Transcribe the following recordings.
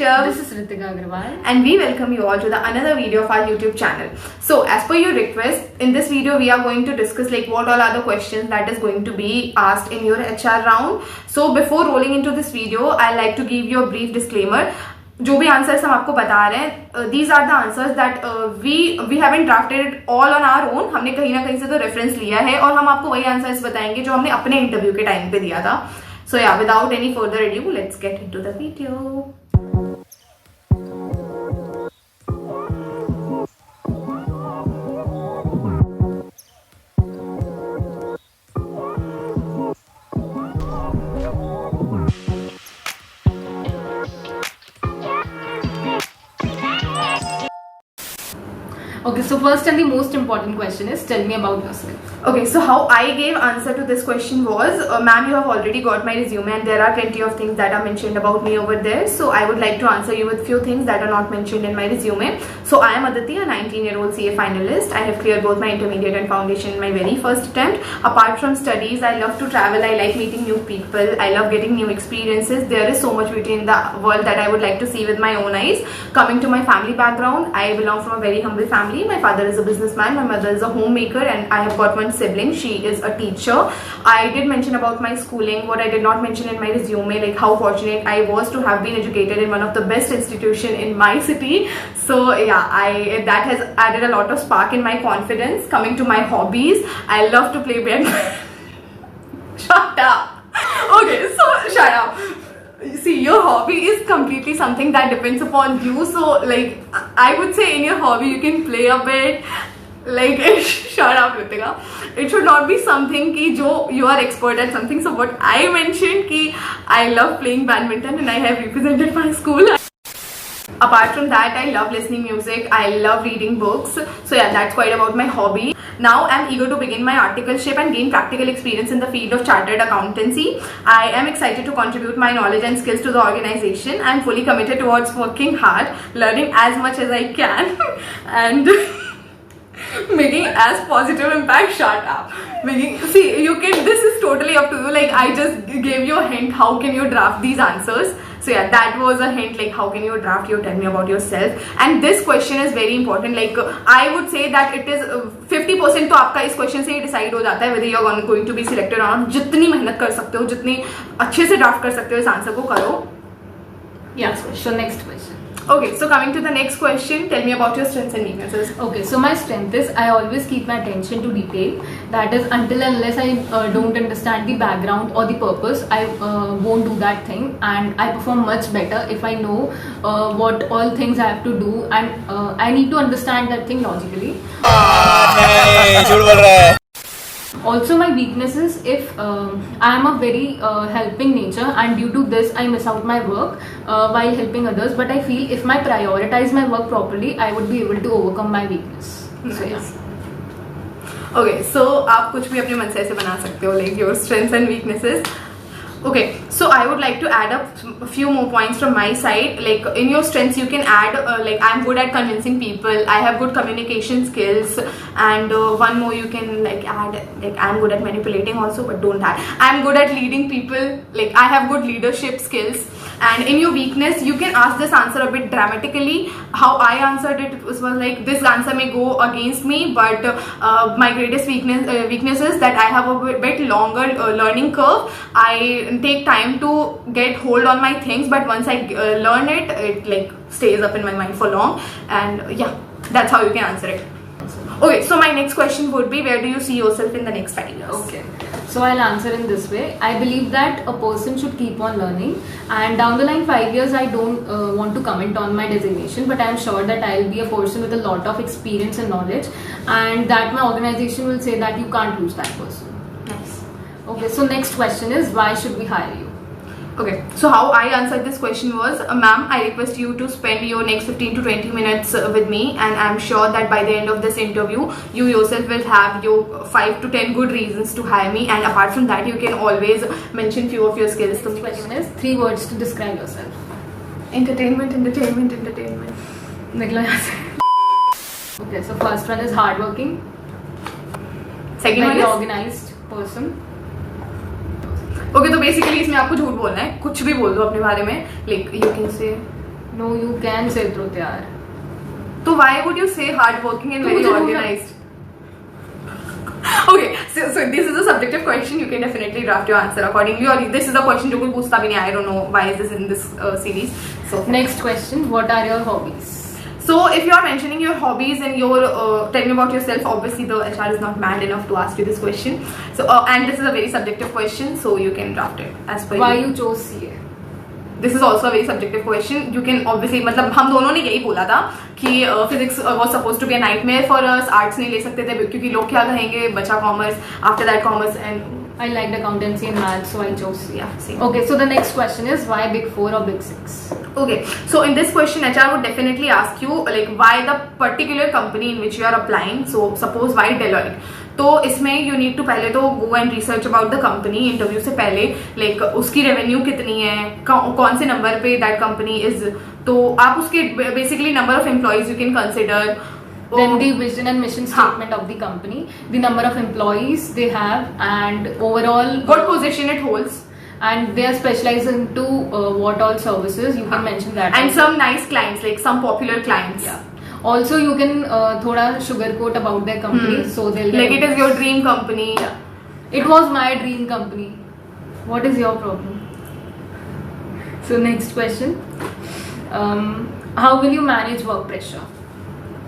Aditya. This is Ritika agrawal. And we welcome you all to the another video of our YouTube channel. So as per your request, in this video we are going to discuss like what all are the questions that is going to be asked in your HR round. So before rolling into this video, I like to give you a brief disclaimer. जो भी answers हम आपको बता रहे हैं, these are the answers that we haven't drafted all on our own. हमने कहीं ना कहीं से तो रेफरेंस लिया है और हम आपको वही आंसर्स बताएंगे जो हमने अपने इंटरव्यू के टाइम पे दिया था. So yeah, without any further ado, let's get into the video. Okay, so first and the most important question is, tell me about yourself. Okay, so how I gave answer to this question was, ma'am, you have already got my resume and there are plenty of things that are mentioned about me over there. So I would like to answer you with few things that are not mentioned in my resume. So I am Aditi, a 19-year-old CA finalist. I have cleared both my intermediate and foundation in my very first attempt. Apart from studies, I love to travel. I like meeting new people. I love getting new experiences. There is so much beauty in the world that I would like to see with my own eyes. Coming to my family background, I belong from a very humble family. My father is a businessman, my mother is a homemaker, and I have got one sibling. She is a teacher. I did mention about my schooling. What I did not mention in my resume, like how fortunate I was to have been educated in one of the best institution in my city. So yeah, that has added a lot of spark in my confidence. Coming to my hobbies, I love to play badminton. Shut up. Okay, so shut up. See, your hobby is completely something that depends upon you. So like I would say in your hobby you can play a bit. Like shut up Ritika. It should not be something ki jo you are expert at something. So what I mentioned ki I love playing badminton and I have represented my school. Apart from that, I love listening music. I love reading books. So yeah, that's quite about my hobby. Now I'm eager to begin my articleship and gain practical experience in the field of chartered accountancy. I am excited to contribute my knowledge and skills to the organization. I'm fully committed towards working hard, learning as much as I can, and making as positive impact. Shut up. See, you can, this is totally up to you. Like I just gave you a hint how can you draft these answers. So yeah, that was a hint, like how can you draft your tell me about yourself. And this question is very important. Like I would say that it is 50% तो आपका इस question से ही decide हो जाता है whether you are going to be selected or not. जितनी मेहनत कर सकते हो, जितनी अच्छे से draft कर सकते हो इस answer को करो. Yeah, so next question. Okay, so coming to the next question, tell me about your strengths and weaknesses. Okay, so my strength is I always keep my attention to detail. That is, until unless I don't understand the background or the purpose, I won't do that thing, and I perform much better if I know what all things I have to do, and I need to understand that thing logically. Also, my weakness is if I am a very helping nature, and due to this I miss out my work while helping others. But I feel if I prioritize my work properly, I would be able to overcome my weakness. So yeah. Okay, so आप कुछ भी अपने मन से ऐसे बना सकते हो, like your strengths and weaknesses. Okay, so I would like to add up a few more points from my side. Like in your strengths you can add like I'm good at convincing people, I have good communication skills, and one more you can like add, like I'm good at manipulating also, but don't add I'm good at leading people, like I have good leadership skills. And in your weakness you can ask this answer a bit dramatically. How I answered it was like this answer may go against me, but my greatest weakness is that I have a bit longer learning curve. I take time to get hold on my things, but once I learn it, it like stays up in my mind for long. And yeah, that's how you can answer it. Okay, so my next question would be, where do you see yourself in the next 5 years? Okay, so I'll answer in this way. I believe that a person should keep on learning, and down the line 5 years I don't want to comment on my designation, but I am sure that I'll be a person with a lot of experience and knowledge, and that my organization will say that you can't lose that person. Nice. Okay, so next question is, why should we hire you? Okay, so how I answered this question was, ma'am, I request you to spend your next 15 to 20 minutes with me, and I'm sure that by the end of this interview, you yourself will have your 5 to 10 good reasons to hire me, and apart from that, you can always mention few of your skills. The question is 3 words to describe yourself. Entertainment, entertainment, entertainment. निकलो यहाँ से. Okay, so first one is hardworking. Second one very is organized person. Okay, तो basically इसमें आपको झूठ बोलना है, कुछ भी बोल दो अपने बारे में. Like you can say No, you can say truth, yaar. So why would you say hardworking and very organized? Okay, so this is a subjective question. You can definitely draft your answer accordingly. Or this is a question जो कोई पूछता भी नहीं. I don't know why is this in this series. So next question: what are your hobbies? So if you are mentioning your hobbies and your tell me about yourself, obviously the HR is not mad enough to ask you this question. So and this is a very subjective question, so you can draft it as per why you chose CA. This is also a very subjective question. You can obviously मतलब हम दोनों ने यही बोला था कि physics was supposed to be a nightmare for us. Arts नहीं ले सकते थे क्योंकि लोग क्या कहेंगे, बचा commerce, after that commerce, and I liked accountancy and maths, so I chose CA. Yeah, same. Okay, so the next question is why Big 4 or Big 6? Okay, so in this question HR would definitely ask you like why the particular company in which you are applying. So suppose why Deloitte. तो इसमें you need to पहले तो go and research about the company interview से पहले, like उसकी revenue कितनी है, कौन से नंबर पे दैट कंपनी इज, तो आप उसके basically number of employees you can consider. Then the vision and mission statement of the company, the number of employees they have, and overall what position it holds, and they are specialized into what all services. You can mention that, and some nice clients, like some popular clients. Yeah. Also, you can thoda sugarcoat about their company, so they'll get like it is your dream company. Yeah. It was my dream company. What is your problem? So next question, how will you manage work pressure?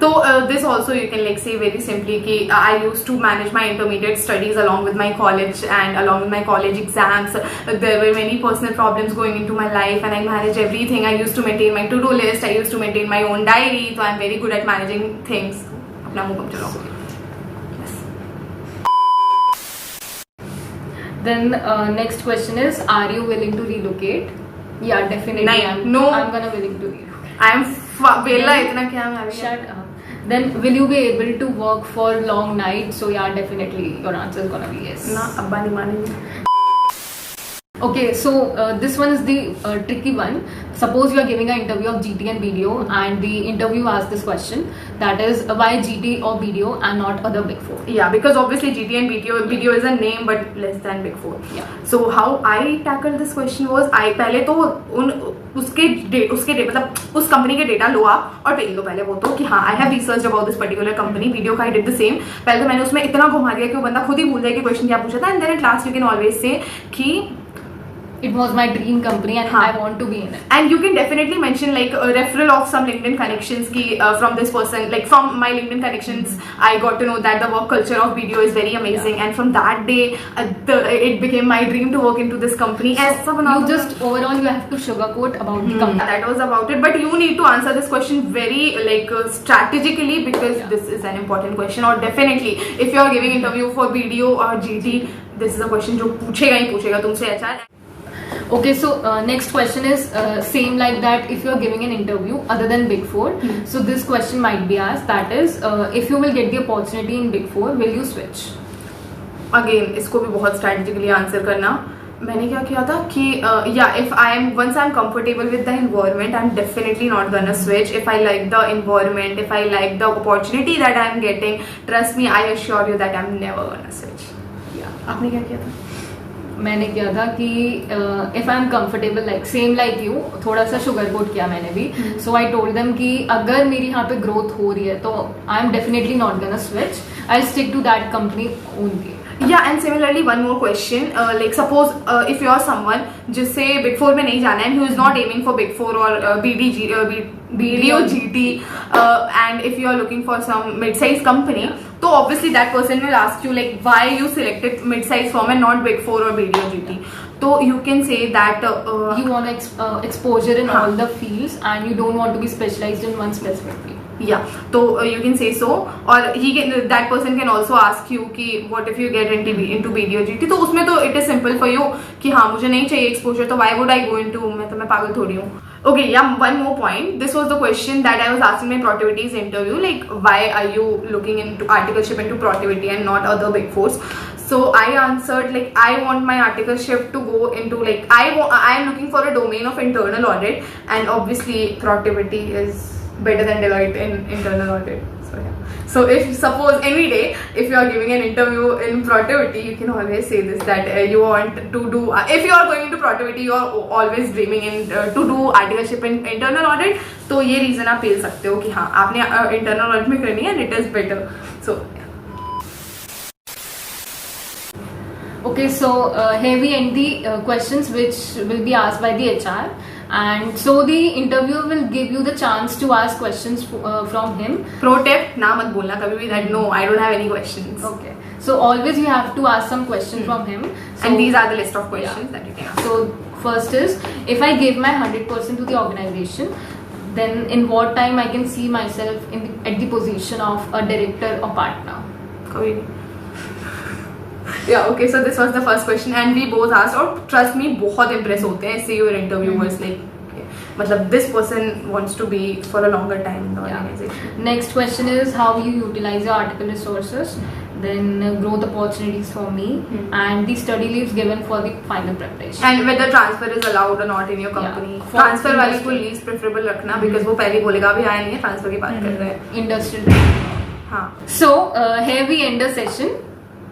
So this also you can like say very simply कि I used to manage my intermediate studies along with my college and along with my college exams. There were many personal problems going into my life and I managed everything. I used to maintain my to-do list. I used to maintain my own diary. So I'm very good at managing things. अपना मुंह कम चलाओ. Then next question is, are you willing to relocate? Yeah, definitely. I'm gonna willing to relocate. I'm वेला इतना क्या मैं अभी. Shut up. Then will you be able to work for long nights? So yeah, definitely your answer is gonna be yes. ना अब्बा नहीं मानेंगे. Okay, so this one is the tricky one. Suppose you are giving an interview of GT and BDO, and the interview asks this question, that is why GT or BDO and not other Big 4? Yeah, because obviously GT and BDO is a name but less than Big 4. Yeah. So how I tackled this question was, I पहले तो उसके मतलब उस company के data लो आप और भेज दो पहले वो तो कि हाँ I have researched about this particular company. BDO का I did the same. पहले तो मैंने उसमें इतना घुमा दिया कि वो बंदा खुद ही भूल जाए कि क्वेश्चन क्या पूछा था, and then at last you can always say कि it was my dream company and I want to be in it. And you can definitely mention like a referral of some LinkedIn connections ki, from this person, like from my LinkedIn connections I got to know that the work culture of BDO is very amazing, and from that day it became my dream to work into this company. So you just overall you have to sugarcoat about the company. That was about it, but you need to answer this question very like strategically, because this is an important question. Or definitely if you are giving interview for BDO or GT, this is a question जो पूछेगा ही पूछेगा तुमसे HR. Okay, so next question is same like that. If you are giving an interview other than Big 4, so this question might be asked, that is if you will get the opportunity in Big 4, will you switch? Again, इसको भी बहुत strategically answer करना. मैंने क्या किया था कि yeah, if once I'm comfortable with the environment, I'm definitely not gonna switch. If I like the environment, if I like the opportunity that I'm getting, trust me, I assure you that I'm never gonna switch. Yeah. आपने क्या किया था? मैंने किया था कि if I am comfortable like same like you, थोड़ा सा शुगर कोट किया मैंने भी. सो आई टोल्ड देम कि अगर मेरी यहाँ पे ग्रोथ हो रही है तो I am definitely not gonna switch, I stick to that company only. Yeah, and similarly one more question, like suppose if you are someone जिससे Big 4 में नहीं जाना है, and who is not aiming for Big 4 or BDO GT, and if you are looking for some mid-size company, so obviously that person will ask you like why you selected mid-size firm and not Big 4 or BDO GT. So you can say that you want exposure in all the fields and you don't want to be specialized in one specific field. Yeah, so you can say so, or that person can also ask you कि what if you get into BDO GT. तो उसमें तो it is simple for you कि हाँ मुझे नहीं चाहिए exposure, तो why would I go into, मैं पागल थोड़ी हूँ. Okay, yeah, one more point. This was the question that I was asking my Protivity's interview, like why are you looking into Articleship into Protivity and not other Big 4s? So I answered like I want my Articleship to go into like I am looking for a domain of internal audit, and obviously Protivity is better than Deloitte in internal audit. So yeah. So if suppose any day if you are giving an interview in productivity, you can always say this, that you want to do, if you are going into productivity, you are always dreaming in to do articleship in internal audit, तो ये reason आप पेल सकते हो कि हाँ आपने internal audit में करनी है and it is better. So Okay, so here we end the questions which will be asked by the HR, and so the interviewer will give you the chance to ask questions from him. Pro tip, ना मत बोलना कभी भी that no, I don't have any questions. Okay, so always you have to ask some questions from him. So, and these are the list of questions that you can ask. So first is, if I give my 100% to the organization, then in what time I can see myself at the position of a director or partner? कभी नहीं. Yeah, okay, so this was the first question and we both asked, और trust me बहुत impress होते हैं इससे your interviewers, like मतलब this person wants to be for a longer time in the organization. Next question is, how you utilize your article resources, then growth opportunities for me, and the study leaves given for the final preparation. And whether transfer is allowed or not in your company. Transfer वाले को least preferable रखना, because वो पहले बोलेगा अभी आया नहीं है, transfer की बात कर रहे हैं. Industrial. हाँ. So here we end the session.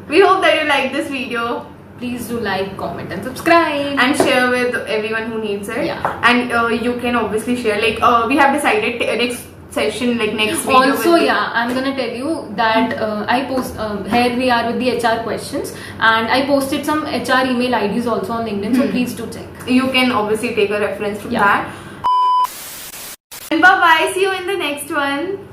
We hope that you like this video. Please do like, comment and subscribe. And share with everyone who needs it. Yeah. And you can obviously share, like we have decided next session, like next video. Also, yeah, I'm gonna tell you that I post, here we are with the HR questions, and I posted some HR email IDs also on LinkedIn, so please do check. You can obviously take a reference from that. And bye bye, see you in the next one.